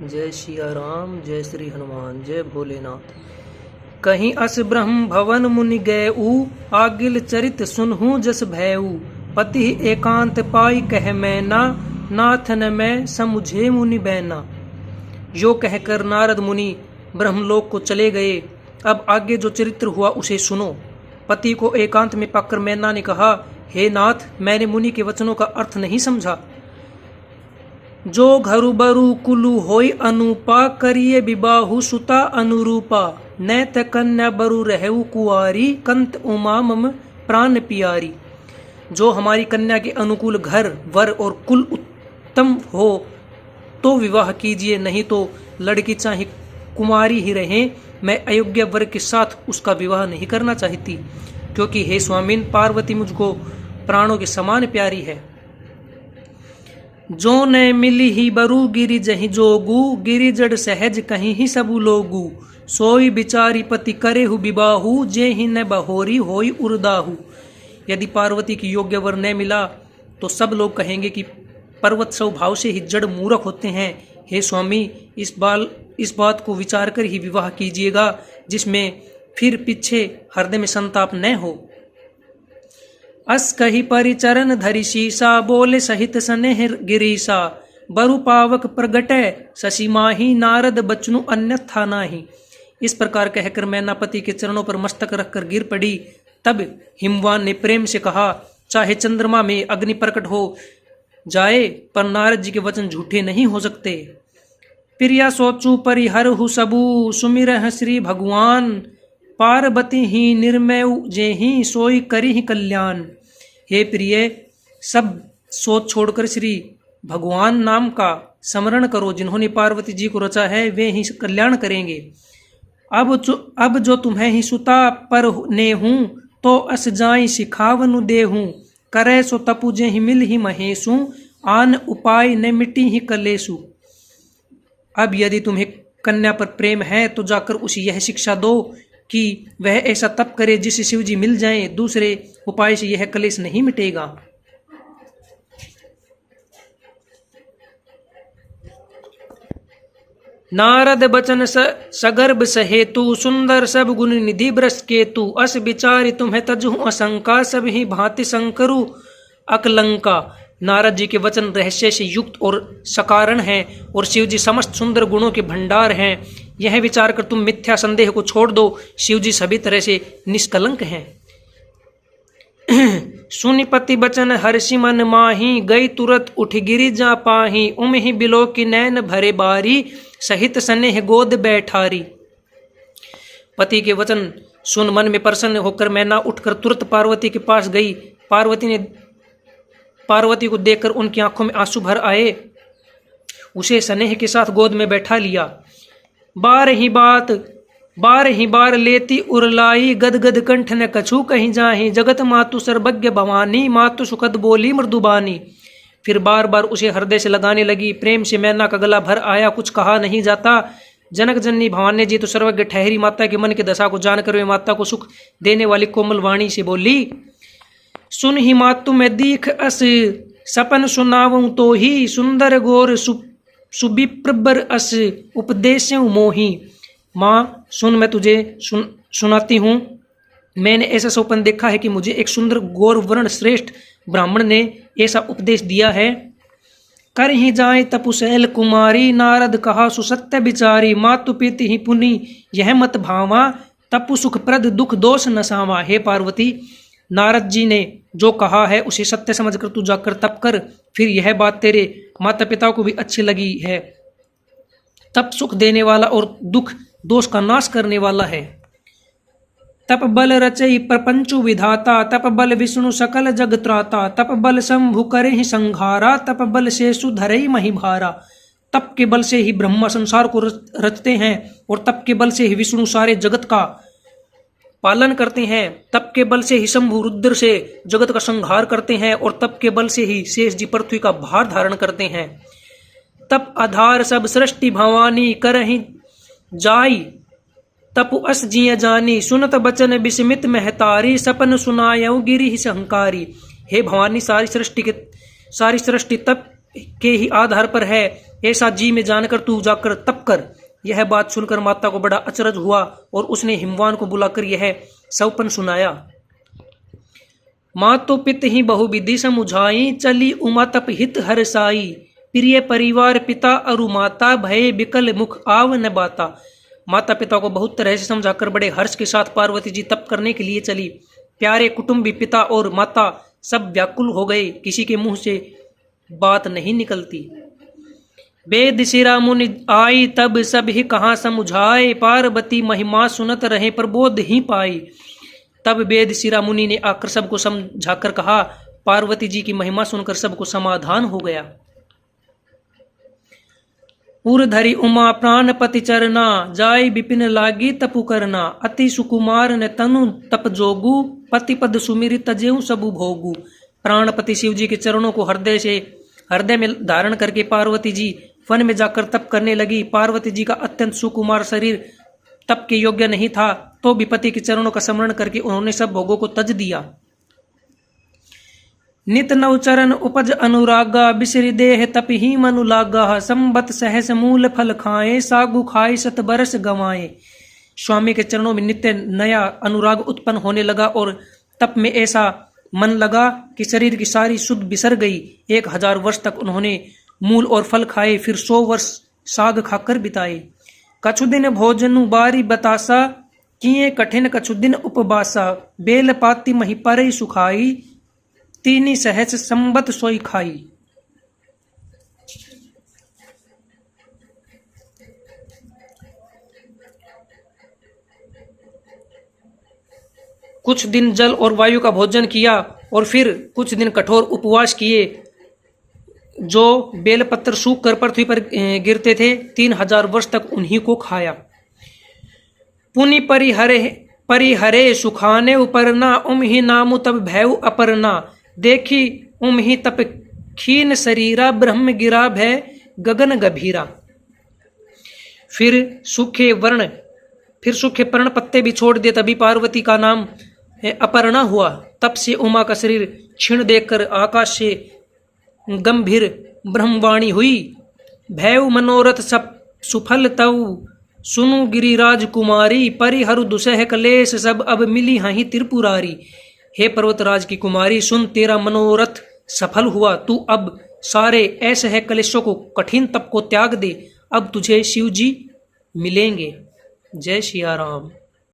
जय सिया राम, जय श्री हनुमान, जय भोलेनाथ। कहीं अस ब्रह्म भवन मुनि गएऊ, आगिल चरित सुनहु जस भयऊ। पति एकांत पाई कह मैना, नाथ न मैं समुझे मुनि बैना। यो कहकर नारद मुनि ब्रह्मलोक को चले गए। अब आगे जो चरित्र हुआ उसे सुनो। पति को एकांत में पाकर मैना ने कहा, हे नाथ, मैंने मुनि के वचनों का अर्थ नहीं समझा। जो घरु बरु कुलु होई अनुपा, करिए विबाहु सुता अनुरूपा। न त कन्या बरु रहु कुआरी, कंत उमा मम प्राण पियारी। जो हमारी कन्या के अनुकूल घर वर और कुल उत्तम हो तो विवाह कीजिए, नहीं तो लड़की चाहे कुमारी ही रहे, मैं अयोग्य वर के साथ उसका विवाह नहीं करना चाहती, क्योंकि हे स्वामिन, पार्वती मुझको प्राणों के समान प्यारी है। जो न मिली ही बरु गिरि जहि जोगू, गिरि जड़ सहज कहीं ही सबु लोगू। सोई बिचारी पति करे हु विबाहु, जे ही न बहोरी होई उर्दाहु। यदि पार्वती की योग्य वर न मिला तो सब लोग कहेंगे कि पर्वत स्वभाव से ही जड़ मूर्ख होते हैं। हे स्वामी, इस बात को विचार कर ही विवाह कीजिएगा, जिसमें फिर पीछे हृदय में संताप न हो। अस कही परिचरण धरि शीसा, बोले सहित स्नेह गिरीसा। बरु पावक प्रगटै शशि माही, नारद बचनु अन्यथा नाही। इस प्रकार कहकर मैना पति के चरणों पर मस्तक रखकर गिर पड़ी। तब हिमवान ने प्रेम से कहा, चाहे चंद्रमा में अग्नि प्रकट हो जाए, पर नारद जी के वचन झूठे नहीं हो सकते। प्रिया सोचू परिहरहु सबू, सुमिरह श्री भगवान। पार्वती ही निर्मय जे ही, सोई करी ही कल्याण। हे प्रिय, सब सोच छोड़कर श्री भगवान नाम का स्मरण करो। जिन्होंने पार्वती जी को रचा है वे ही कल्याण करेंगे। अब जो तुम्हें ही सुता पर ने हूँ, तो अस जाई सिखावनु देहूँ। करे सो तपु जे ही मिल ही महेशु, आन उपाय न मिटी ही कलेसु। अब यदि तुम्हें कन्या पर प्रेम है तो जाकर उसे यह शिक्षा दो कि वह ऐसा तप करे जिससे शिव जी मिल जाएं। दूसरे उपाय से यह कलेश नहीं मिटेगा। नारद बचन सगर्भ सहेतु, सुंदर सब गुण निधि ब्रस केतु। अस विचारि तुम्हें तजहु असंका, सब ही भांति शंकरु अकलंका। नारद जी के वचन रहस्य से युक्त और सकारण हैं, और शिव जी समस्त सुंदर गुणों के भंडार हैं। यह विचार कर तुम मिथ्या संदेह को छोड़ दो। शिव जी सभी तरह से निष्कलंक हैं। सुनिपति बचन हर्षि मन माही, गई तुरत उठ गिरि जा पाही। उमहि बिलो की नैन भरे बारी, सहित स्नेह गोद बैठारी। पति के वचन सुन मन में प्रसन्न होकर मैना उठकर तुरंत पार्वती के पास गई। पार्वती को देखकर उनकी आंखों में आंसू भर आए। उसे स्नेह के साथ गोद में बैठा लिया। बार ही बार लेती उरलाई, गदगद कंठ न कछु कहीं जाही। जगत मातु सर्वज्ञ भवानी, मातु सुखद बोली मृदुबानी। फिर बार बार उसे हृदय से लगाने लगी। प्रेम से मैना का गला भर आया, कुछ कहा नहीं जाता। जनक जननी भवानी जी तो सर्वज्ञ ठहरी। माता के मन की दशा को जानकर वे माता को सुख देने वाली कोमल वाणी से बोली, सुन ही मातु मैं दीख अस, सपन सुनाऊं तो ही। सुंदर गोर सुबिप्रबर अस, उपदेशं मोही। माँ सुन, मैं तुझे सुनाती हूँ। मैंने ऐसा स्वप्न देखा है कि मुझे एक सुंदर गौर वर्ण श्रेष्ठ ब्राह्मण ने ऐसा उपदेश दिया है। कर ही जाए तपुशैल कुमारी, नारद कहा सुसत्य विचारी। मातु पीति ही पुनि यह मत भावा, तपु सुख प्रद दुख दोष नसावा। हे पार्वती, नारद जी ने जो कहा है उसे सत्य समझकर तू जाकर तप कर। फिर यह बात तेरे माता पिता को भी अच्छी लगी है। तप सुख देने वाला और दुख दोष का नाश करने वाला है। तप बल रचई प्रपंचु विधाता, तप बल विष्णु सकल जग त्राता। तप बल शंभु करे ही संहारा, तप बल शेषु धरई मही भारा। तप के बल से ही ब्रह्मा संसार को रचते हैं, और तप के बल से ही विष्णु सारे जगत का पालन करते हैं। तप के बल से ही शंभु रुद्र से जगत का संहार करते हैं, और तप के बल से ही शेष जी पृथ्वी का भार धारण करते हैं। तप आधार सब सृष्टि भवानी, करहि जाई तपु अस जिय जानी। सुनत बचन विस्मित महतारी, सपन सुनायऊ गिरि सहंकारी। हे भवानी, सारी सृष्टि तप के ही आधार पर है, ऐसा जी में जानकर तू जाकर तप कर। यह बात सुनकर माता को बड़ा अचरज हुआ और उसने हिमवान को बुलाकर यह सौपन सुनाया। माँ तो पित ही बहुविधि समुझाई, चली उमा तप हित हरसाई। प्रिय परिवार पिता अरु माता, भय बिकल मुख आव न बाता। माता पिता को बहुत तरह से समझाकर बड़े हर्ष के साथ पार्वती जी तप करने के लिए चली। प्यारे कुटुंबी पिता और माता सब व्याकुल हो गए, किसी के मुंह से बात नहीं निकलती। वेद शिरा मुनि आई, तब सब ही कहाँ समझाए। पार्वती महिमा सुनत रहे, प्रबोध ही पाई। तब वेद शिरा मुनि ने आकर सबको समझाकर कहा। पार्वती जी की महिमा सुनकर सबको समाधान हो गया। उर्धरी उमा प्राणपति चरना, जाय विपिन लागी तपु करना। अति सुकुमार ने तनु तप जोगु, पति पद सुमिर तजेऊ सबु भोगु। प्राणपति शिव जी के चरणों को हृदय में धारण करके पार्वती जी वन में जाकर तप करने लगी। पार्वती जी का अत्यंत सुकुमार शरीर तप के योग्य नहीं था, तो भी पति के चरणों का स्मरण करके उन्होंने सब भोगों को तज दिया। नित नव चरण उपज अनुरागा, बिसरि देह तप ही मनु लागा। संबत सहस मूल फल खाए, सागु खाए सत बरस गंवाए। स्वामी के चरणों में नित्य नया अनुराग उत्पन्न होने लगा और तप में ऐसा मन लगा कि शरीर की सारी सुध बिसर गई। 1000 वर्ष तक उन्होंने मूल और फल खाए, फिर 100 वर्ष साग खाकर बिताए। कछु दिन भोजनु बारी बतासा, किए कठिन कछु दिन उपवासा। बेल पाती मही परई सुखाई, तीनी सहस संबत सोई खाई। कुछ दिन जल और वायु का भोजन किया और फिर कुछ दिन कठोर उपवास किए। जो बेलपत्र सूख कर पृथ्वी पर गिरते थे, 3000 वर्ष तक उन्हीं को खाया। पुनि परिहरे सुखाने उपरना, उम ही नामु तब भैव अपरना। देखी उम ही तप खीन शरीरा, ब्रह्म गिरा भय गगन गभीरा। फिर सूखे पर्ण पत्ते भी छोड़ दिए, तभी पार्वती का नाम अपर्णा हुआ। तब से उमा का शरीर क्षीण देखकर आकाश से गंभीर ब्रह्मवाणी हुई। भैव मनोरथ सब सुफल तव, सुनु गिरिराज कुमारी। परिहरु दुसह कलेश, सब अब मिली हाही त्रिपुरारी। हे पर्वतराज की कुमारी, सुन तेरा मनोरथ सफल हुआ। तू अब सारे ऐसे है कलेशों को, कठिन तप को त्याग दे। अब तुझे शिव जी मिलेंगे। जय सिया राम।